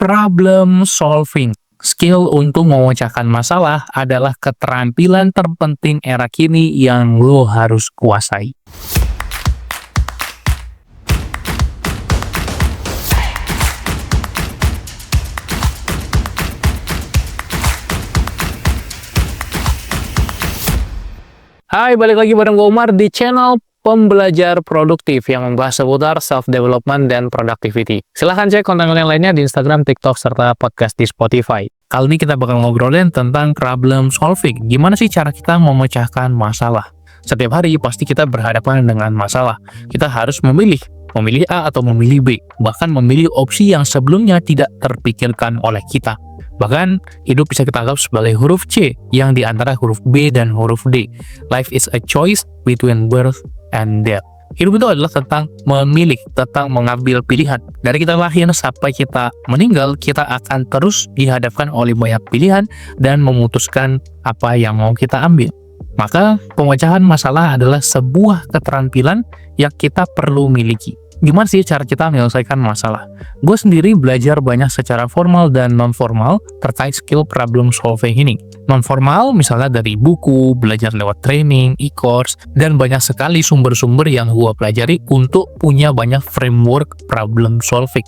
Problem solving, skill untuk memecahkan masalah adalah keterampilan terpenting era kini yang lo harus kuasai. Hai, balik lagi bareng gue Umar di channel Pembelajar Produktif yang membahas seputar self-development dan productivity. Silahkan cek konten-konten lainnya di Instagram, TikTok, serta podcast di Spotify. Kali ini kita bakal ngobrolin tentang problem solving. Gimana sih cara kita memecahkan masalah? Setiap hari pasti kita berhadapan dengan masalah. Kita harus memilih A atau memilih B. Bahkan memilih opsi yang sebelumnya tidak terpikirkan oleh kita. Bahkan, hidup bisa kita anggap sebagai huruf C yang di antara huruf B dan huruf D. Life is a choice between birth and death. Hidup itu adalah tentang memilih, tentang mengambil pilihan. Dari kita lahir sampai kita meninggal, kita akan terus dihadapkan oleh banyak pilihan dan memutuskan apa yang mau kita ambil. Maka, pemecahan masalah adalah sebuah keterampilan yang kita perlu miliki. Gimana sih cara kita menyelesaikan masalah? Gue sendiri belajar banyak secara formal dan non-formal terkait skill problem solving ini. Non-formal misalnya dari buku, belajar lewat training, e-course, dan banyak sekali sumber-sumber yang gue pelajari untuk punya banyak framework problem solving.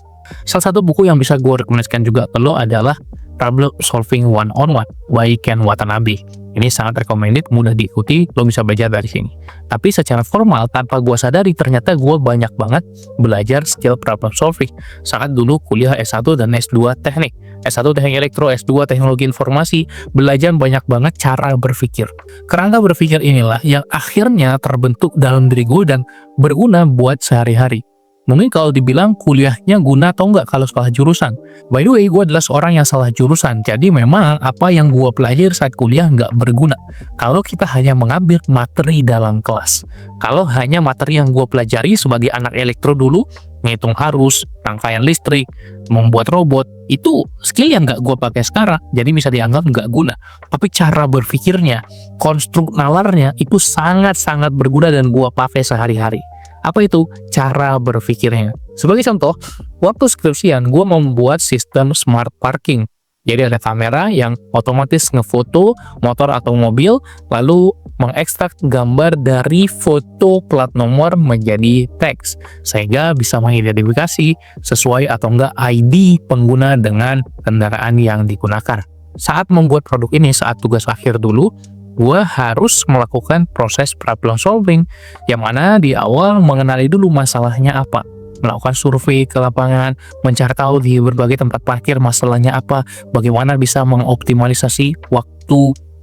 Salah satu buku yang bisa gue rekomendasikan juga ke lo adalah Problem Solving One-on-One by Ken Watanabe. Ini sangat recommended, mudah diikuti, lo bisa belajar dari sini. Tapi secara formal, tanpa gue sadari, ternyata gue banyak banget belajar skill problem solving. Saat dulu kuliah S1 dan S2 teknik. S1 teknik elektro, S2 teknologi informasi, belajar banyak banget cara berpikir. Kerangka berpikir inilah yang akhirnya terbentuk dalam diri gue dan berguna buat sehari-hari. Mungkin kalau dibilang kuliahnya guna atau enggak kalau salah jurusan. By the way, gue adalah seorang yang salah jurusan. Jadi memang apa yang gue pelajari saat kuliah nggak berguna. Kalau kita hanya mengambil materi dalam kelas. Kalau hanya materi yang gue pelajari sebagai anak elektro dulu, ngitung arus, rangkaian listrik, membuat robot, itu skill yang nggak gue pakai sekarang. Jadi bisa dianggap nggak guna. Tapi cara berpikirnya, konstruk nalarnya, itu sangat-sangat berguna dan gue pakai sehari-hari. Apa itu cara berpikirnya? Sebagai contoh, waktu skripsian gue membuat sistem smart parking. Jadi ada kamera yang otomatis ngefoto motor atau mobil, lalu mengekstrak gambar dari foto plat nomor menjadi teks, sehingga bisa mengidentifikasi sesuai atau enggak ID pengguna dengan kendaraan yang digunakan. Saat membuat produk ini, saat tugas akhir dulu, gue harus melakukan proses problem solving, yang mana di awal mengenali dulu masalahnya apa, melakukan survei ke lapangan, mencari tahu di berbagai tempat parkir masalahnya apa, bagaimana bisa mengoptimalisasi waktu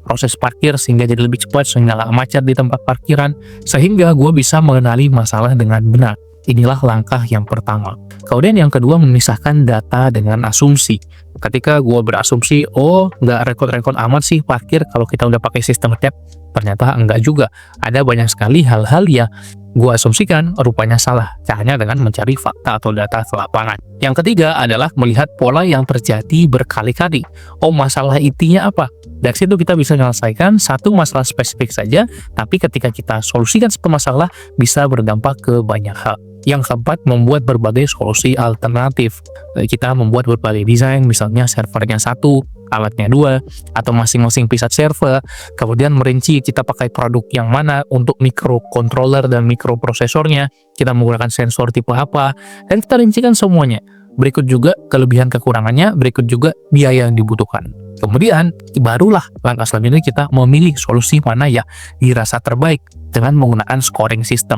proses parkir sehingga jadi lebih cepat, sehingga nggak macet di tempat parkiran, sehingga gue bisa mengenali masalah dengan benar. Inilah langkah yang pertama. Kemudian yang kedua, memisahkan data dengan asumsi. Ketika gue berasumsi, nggak rekod-rekod amat sih parkir kalau kita udah pakai sistem tap, ternyata enggak juga. Ada banyak sekali hal-hal yang gue asumsikan rupanya salah. Caranya dengan mencari fakta atau data ke lapangan. Yang ketiga adalah melihat pola yang terjadi berkali-kali. Masalah intinya apa? Dari situ kita bisa menyelesaikan satu masalah spesifik saja, tapi ketika kita solusikan satu masalah, bisa berdampak ke banyak hal. Yang keempat, membuat berbagai solusi alternatif. Kita membuat berbagai desain, misalnya servernya 1, alatnya 2, atau masing-masing piece server. Kemudian merinci kita pakai produk yang mana untuk microcontroller dan microprosesornya, kita menggunakan sensor tipe apa, dan kita rincikan semuanya. Berikut juga kelebihan kekurangannya, berikut juga biaya yang dibutuhkan. Kemudian barulah langkah selanjutnya kita memilih solusi mana yang dirasa terbaik dengan menggunakan scoring system.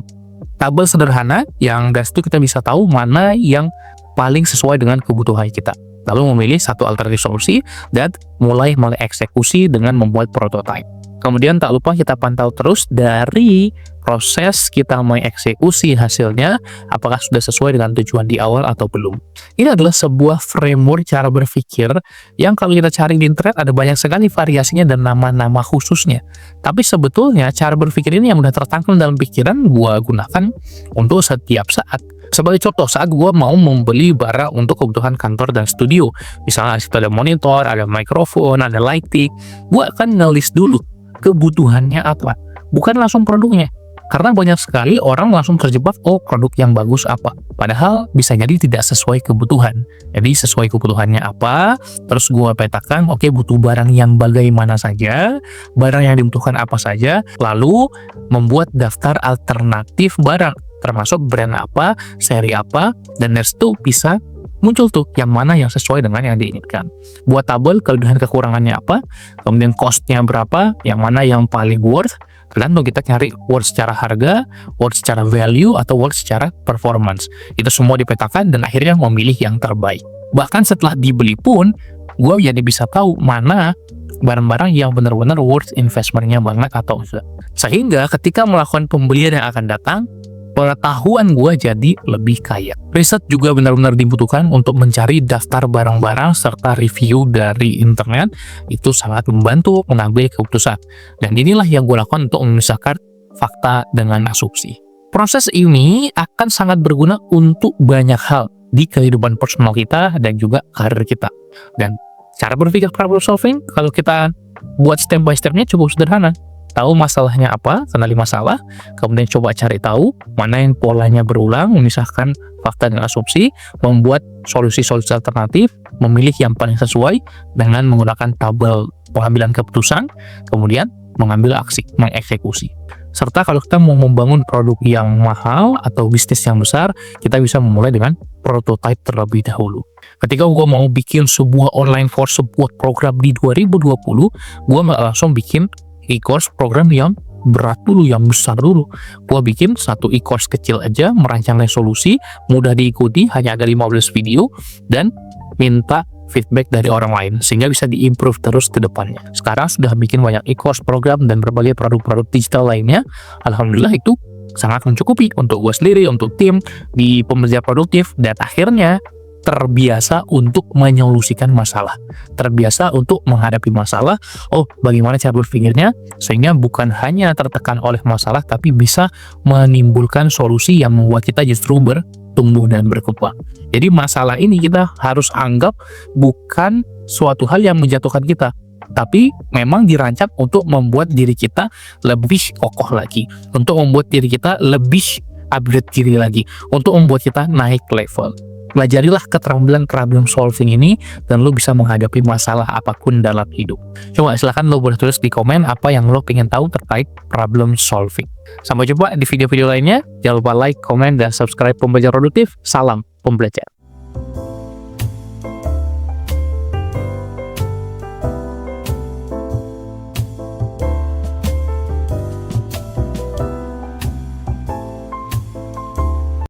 Tabel sederhana yang dari situ kita bisa tahu mana yang paling sesuai dengan kebutuhan kita. Lalu memilih satu alternatif solusi dan mulai eksekusi dengan membuat prototype. Kemudian tak lupa kita pantau terus dari proses kita mengeksekusi hasilnya, apakah sudah sesuai dengan tujuan di awal atau belum. Ini adalah sebuah framework cara berpikir yang kalau kita cari di internet ada banyak sekali variasinya dan nama-nama khususnya. Tapi sebetulnya cara berpikir ini yang udah tertangkap dalam pikiran gue gunakan untuk setiap saat. Sebagai contoh, saat gue mau membeli barang untuk kebutuhan kantor dan studio, misalnya ada monitor, ada mikrofon, ada lighting, gue akan ngelis dulu kebutuhannya apa, bukan langsung produknya. Karena banyak sekali orang langsung terjebak, oh produk yang bagus apa. Padahal bisa jadi tidak sesuai kebutuhan. Jadi sesuai kebutuhannya apa, terus gue petakan, oke butuh barang yang bagaimana saja, barang yang dibutuhkan apa saja, lalu membuat daftar alternatif barang, termasuk brand apa, seri apa, dan next itu bisa muncul tuh yang mana yang sesuai dengan yang diinginkan. Buat tabel kelebihan kekurangannya apa, kemudian cost-nya berapa, yang mana yang paling worth, tergantung kita cari worth secara harga, worth secara value, atau worth secara performance. Itu semua dipetakan dan akhirnya memilih yang terbaik. Bahkan setelah dibeli pun, gue jadi bisa tahu mana barang-barang yang benar-benar worth investment-nya banget atau enggak. Sehingga ketika melakukan pembelian yang akan datang, pengetahuan gue jadi lebih kaya. Riset juga benar-benar dibutuhkan untuk mencari daftar barang-barang serta review dari internet. Itu sangat membantu mengambil keputusan. Dan inilah yang gue lakukan untuk memisahkan fakta dengan asumsi. Proses ini akan sangat berguna untuk banyak hal di kehidupan personal kita dan juga karir kita. Dan cara berpikir problem solving, kalau kita buat step by stepnya cukup sederhana. Tahu masalahnya apa, kenali masalah, kemudian coba cari tahu mana yang polanya berulang, memisahkan fakta dan asumsi, membuat solusi-solusi alternatif, memilih yang paling sesuai dengan menggunakan tabel pengambilan keputusan, kemudian mengambil aksi, mengeksekusi. Serta kalau kita mau membangun produk yang mahal atau bisnis yang besar, kita bisa memulai dengan prototype terlebih dahulu. Ketika gue mau bikin sebuah online course, sebuah program di 2020, gue langsung bikin e-course program yang berat dulu, yang besar dulu. Gua bikin satu e-course kecil aja, merancang solusi, mudah diikuti, hanya ada 15 video, dan minta feedback dari orang lain, sehingga bisa di-improve terus ke depannya. Sekarang sudah bikin banyak e-course program dan berbagai produk-produk digital lainnya. Alhamdulillah itu sangat mencukupi untuk gue sendiri, untuk tim, di pembelajaran produktif, dan akhirnya terbiasa untuk menyolusikan masalah, terbiasa untuk menghadapi masalah. Oh, bagaimana cara berpikirnya sehingga bukan hanya tertekan oleh masalah, tapi bisa menimbulkan solusi yang membuat kita justru bertumbuh dan berkembang. Jadi masalah ini kita harus anggap bukan suatu hal yang menjatuhkan kita, tapi memang dirancang untuk membuat diri kita lebih kokoh lagi, untuk membuat diri kita lebih upgrade diri lagi, untuk membuat kita naik level. Pelajarilah keterampilan problem solving ini dan lo bisa menghadapi masalah apapun dalam hidup. Coba silahkan lo boleh tulis di komen apa yang lo pengen tahu terkait problem solving. Sampai jumpa di video-video lainnya. Jangan lupa like, komen, dan subscribe Pembelajar Produktif. Salam pembelajar.